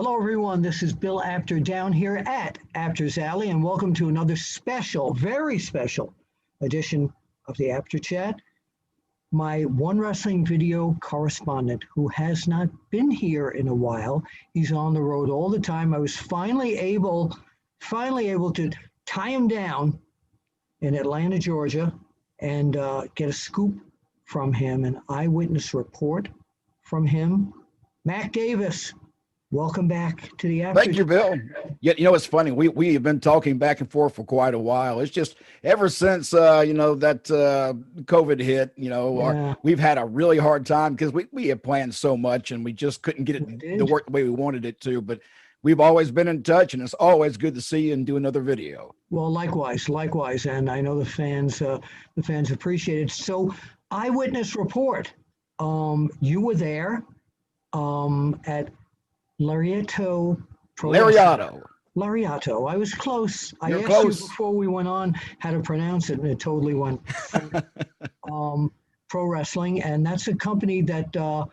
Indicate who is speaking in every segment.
Speaker 1: Hello, everyone. This is Bill Apter down here at Apter's Alley, and welcome to another special, very special edition of the Apter Chat. My One Wrestling video correspondent, who has not been here in a while, he's on the road all the time. I was finally able to tie him down in Atlanta, Georgia, and get a scoop from him, an eyewitness report from him. Mac Davis. Welcome back to the After.
Speaker 2: Thank you, Bill. Yeah, it's funny. We have been talking back and forth for quite a while. It's just ever since that COVID hit. We've had a really hard time because we had planned so much and we just couldn't get it to work the way we wanted it to. But we've always been in touch, and it's always good to see you and do another video.
Speaker 1: Well, likewise, and I know the fans appreciate it. So, eyewitness report. You were there at Lariato Pro Wrestling. Lariato. I was close. I asked you before we went on how to pronounce it, and it totally went. Pro Wrestling, and that's a company that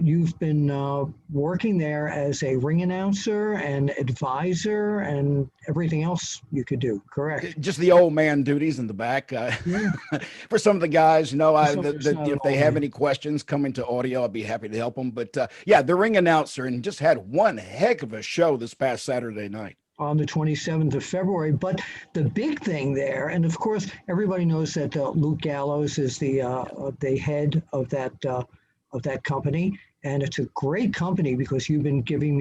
Speaker 1: you've been working there as a ring announcer and advisor and everything else you could do, correct?
Speaker 2: Just the old man duties in the back. For some of the guys, if they have any questions coming to audio, I'd be happy to help them. But the ring announcer, and just had one heck of a show this past Saturday night.
Speaker 1: On the 27th of February. But the big thing there, and of course, everybody knows that Luke Gallows is the head of that company, and it's a great company because you've been keeping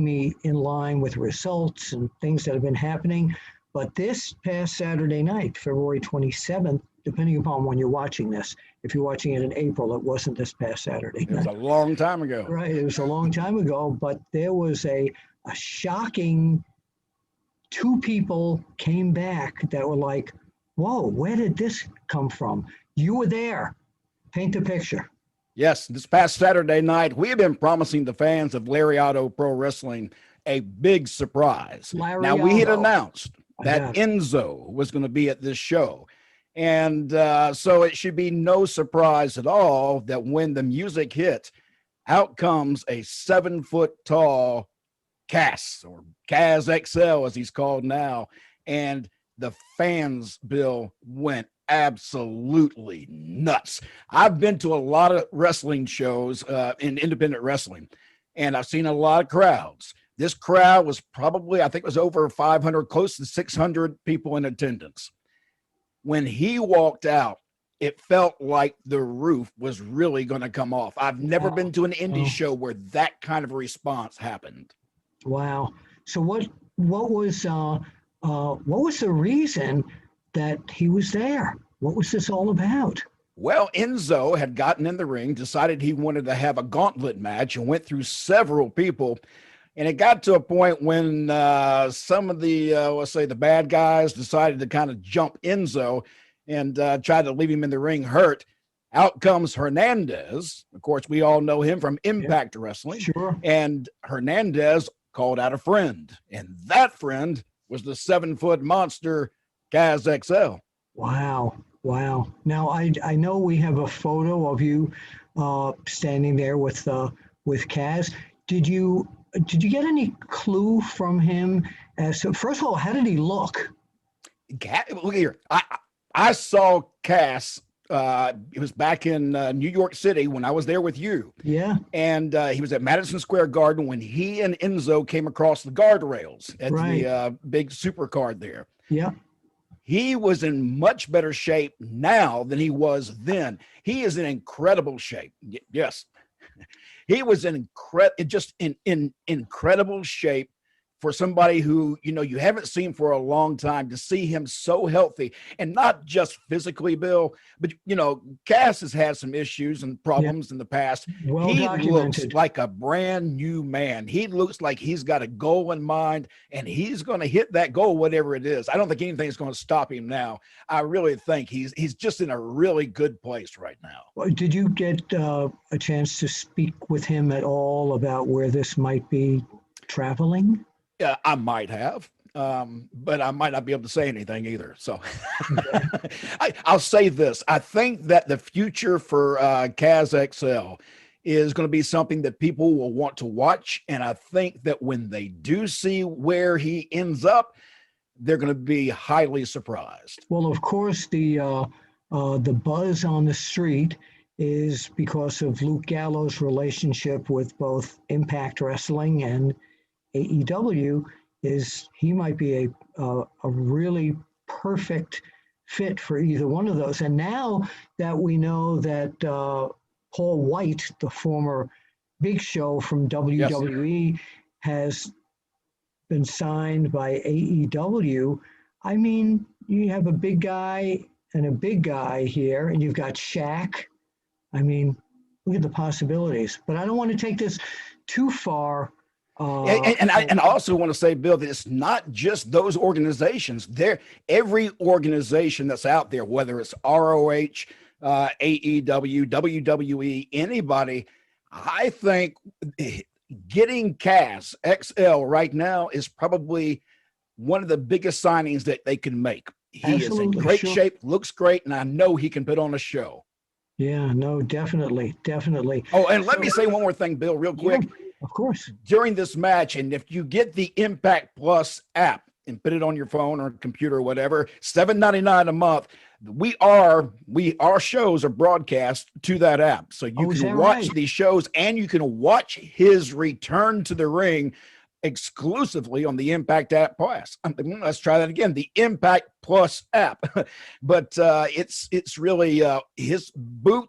Speaker 1: me in line with results and things that have been happening. But this past Saturday night, February 27th, depending upon when you're watching this, if you're watching it in April, it wasn't this past Saturday night.
Speaker 2: It was a long time ago.
Speaker 1: Right, it was a long time ago, but there was a shocking two people came back that were like, whoa, where did this come from? You were there. Paint the picture.
Speaker 2: Yes, this past Saturday night, we have been promising the fans of Lariato Pro Wrestling a big surprise. Now, we had announced that Enzo was going to be at this show. And so it should be no surprise at all that when the music hit, out comes a 7-foot-tall Cass, or Kaz XL as he's called now. And the fans, Bill, went absolutely nuts. I've been to a lot of wrestling shows in independent wrestling, and I've seen a lot of crowds. This crowd was probably, I think it was over 500, close to 600 people in attendance. When he walked out, it felt like the roof was really going to come off. I've never been to an indie show where that kind of a response happened.
Speaker 1: Wow. So what was the reason that he was there? What was this all about?
Speaker 2: Well, Enzo had gotten in the ring, decided he wanted to have a gauntlet match, and went through several people. And it got to a point when some of the, let's say, the bad guys decided to kind of jump Enzo and try to leave him in the ring hurt. Out comes Hernandez. Of course, we all know him from Impact Wrestling. Sure. And Hernandez called out a friend. And that friend was the 7-foot monster, Kaz XL.
Speaker 1: Wow. Now, I know we have a photo of you standing there with Kaz. Did you get any clue from him as to, first of all, how did he look?
Speaker 2: Look here. I saw Cass. It was back in New York City when I was there with you. Yeah. And he was at Madison Square Garden when he and Enzo came across the guardrails at the big supercard there. Yeah. He was in much better shape now than he was then. He is in incredible shape. Yes. He was in incredible shape for somebody who, you haven't seen for a long time, to see him so healthy, and not just physically, Bill, but, Cass has had some issues and problems in the past. Well, he looks like a brand new man. He looks like he's got a goal in mind, and he's going to hit that goal, whatever it is. I don't think anything's going to stop him now. I really think he's just in a really good place right now.
Speaker 1: Well, did you get a chance to speak with him at all about where this might be traveling?
Speaker 2: I might have, but I might not be able to say anything either. So I'll say this. I think that the future for Kaz XL is going to be something that people will want to watch. And I think that when they do see where he ends up, they're going to be highly surprised.
Speaker 1: Well, of course, the buzz on the street is because of Luke Gallows' relationship with both Impact Wrestling and AEW. Is he might be a really perfect fit for either one of those. And now that we know that Paul White, the former Big Show from WWE, has been signed by AEW, I mean, you have a big guy and a big guy here, and you've got Shaq. I mean, look at the possibilities. But I don't want to take this too far.
Speaker 2: And I also want to say, Bill, that it's not just those organizations. Every organization that's out there, whether it's ROH, AEW, WWE, anybody, I think getting Cass XL right now is probably one of the biggest signings that they can make. He is in great shape, looks great, and I know he can put on a show.
Speaker 1: Yeah, no, definitely.
Speaker 2: Oh, and let me say one more thing, Bill, real quick.
Speaker 1: Yeah, of course.
Speaker 2: During this match, and if you get the Impact Plus app and put it on your phone or computer or whatever, $7.99 a month, our shows are broadcast to that app. So you can watch these shows, and you can watch his return to the ring exclusively on the Impact app Plus. Let's try that again. The Impact Plus app. But it's really his boot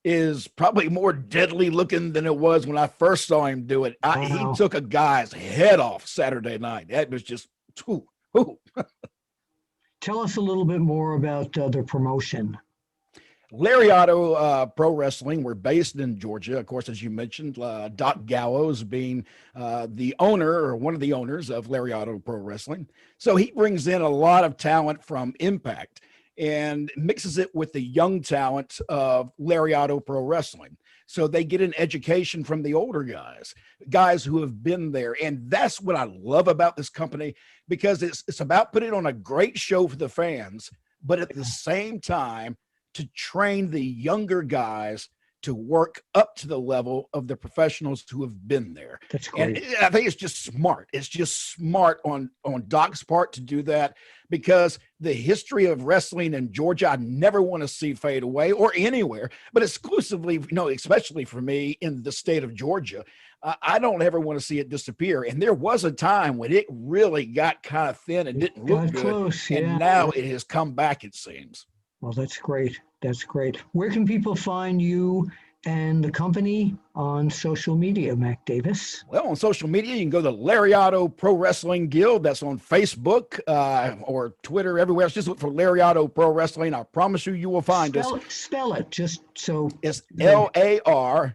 Speaker 2: is probably more deadly looking than it was when I first saw him do it. He took a guy's head off Saturday night. That was just
Speaker 1: Tell us a little bit more about the promotion.
Speaker 2: Lariato Pro Wrestling. We're based in Georgia, of course, as you mentioned. Doc Gallows being the owner or one of the owners of Lariato Pro Wrestling. So he brings in a lot of talent from Impact and mixes it with the young talent of Lariato Pro Wrestling. So they get an education from the older guys who have been there. And that's what I love about this company, because it's about putting on a great show for the fans, but at the same time, to train the younger guys to work up to the level of the professionals who have been there.
Speaker 1: That's great.
Speaker 2: And I think it's just smart. It's just smart on Doc's part to do that, because the history of wrestling in Georgia, I never want to see fade away, or anywhere, but exclusively, especially for me in the state of Georgia, I don't ever want to see it disappear. And there was a time when it really got kind of thin and didn't look good.
Speaker 1: Close, yeah.
Speaker 2: And now it has come back, it seems.
Speaker 1: Well, that's great. That's great. Where can people find you and the company on social media, Mac Davis?
Speaker 2: Well, on social media, you can go to Lariato Pro Wrestling Guild. That's on Facebook or Twitter, everywhere. It's just look for Lariato Pro Wrestling. I promise you will find us.
Speaker 1: Spell it, just so.
Speaker 2: It's Lariato.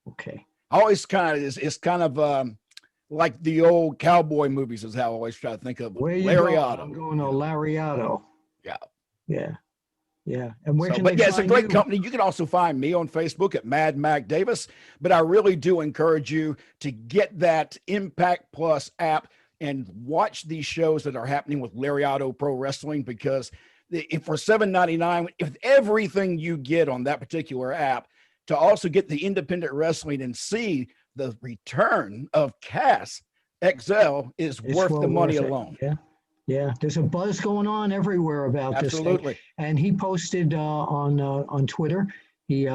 Speaker 1: Okay.
Speaker 2: Always it's kind of like the old cowboy movies is how I always try to think of Lariato.
Speaker 1: I'm going to Lariato. Yeah. And where can they find
Speaker 2: it's a great company. You can also find me on Facebook at Mad Mac Davis, but I really do encourage you to get that Impact Plus app and watch these shows that are happening with Lariato Pro Wrestling, because for $7.99, if everything you get on that particular app, to also get the independent wrestling and see the return of Cass XL is worth the money alone.
Speaker 1: Yeah. There's a buzz going on everywhere about this thing. And he posted on Twitter. He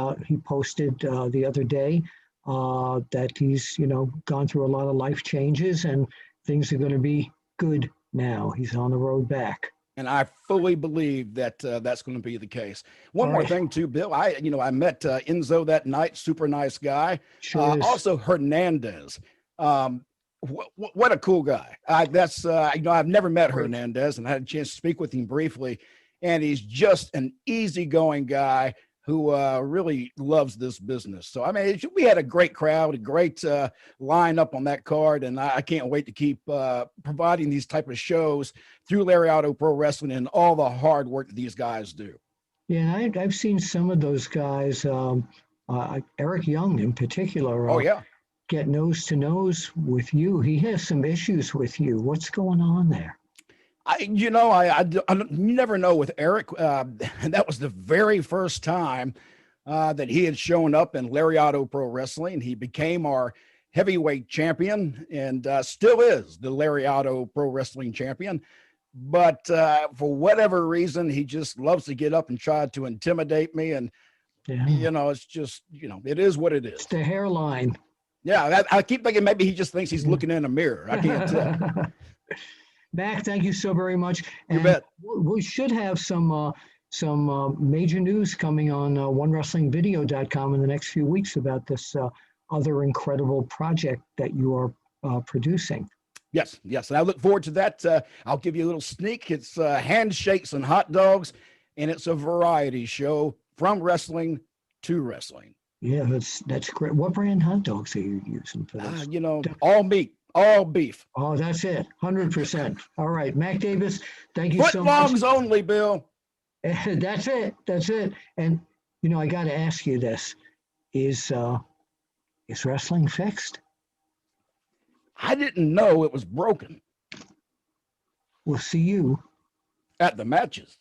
Speaker 1: posted the other day that he's gone through a lot of life changes and things are going to be good now. He's on the road back.
Speaker 2: And I fully believe that that's going to be the case. One more thing too, Bill. I met Enzo that night. Super nice guy.
Speaker 1: Sure is.
Speaker 2: Also Hernandez. What a cool guy. I've never met Hernandez, and I had a chance to speak with him briefly. And he's just an easygoing guy who really loves this business. So, we had a great crowd, a great lineup on that card, and I can't wait to keep providing these type of shows through Lariato Pro Wrestling and all the hard work that these guys do.
Speaker 1: Yeah, I've seen some of those guys, Eric Young in particular. Get nose to nose with you. He has some issues with you. What's going on there?
Speaker 2: I never know with Eric. That was the very first time that he had shown up in Lariato Pro Wrestling. He became our heavyweight champion and still is the Lariato Pro Wrestling champion. But for whatever reason, he just loves to get up and try to intimidate me. And, it's just, it is what it is.
Speaker 1: It's the hairline.
Speaker 2: Yeah, I keep thinking maybe he just thinks he's looking in a mirror. I can't tell.
Speaker 1: Mac, thank you so very much.
Speaker 2: You bet.
Speaker 1: We should have some major news coming on OneWrestlingVideo.com in the next few weeks about this other incredible project that you are producing.
Speaker 2: Yes. And I look forward to that. I'll give you a little sneak. It's handshakes and hot dogs, and it's a variety show from wrestling to wrestling.
Speaker 1: Yeah, that's great. What brand hot dogs are you using for this?
Speaker 2: All meat, all beef.
Speaker 1: Oh, that's it. 100%. All right, Mac Davis, thank you so much.
Speaker 2: Footlongs only, Bill.
Speaker 1: That's it. And, I got to ask you this. Is wrestling fixed?
Speaker 2: I didn't know it was broken.
Speaker 1: We'll see you
Speaker 2: at the matches.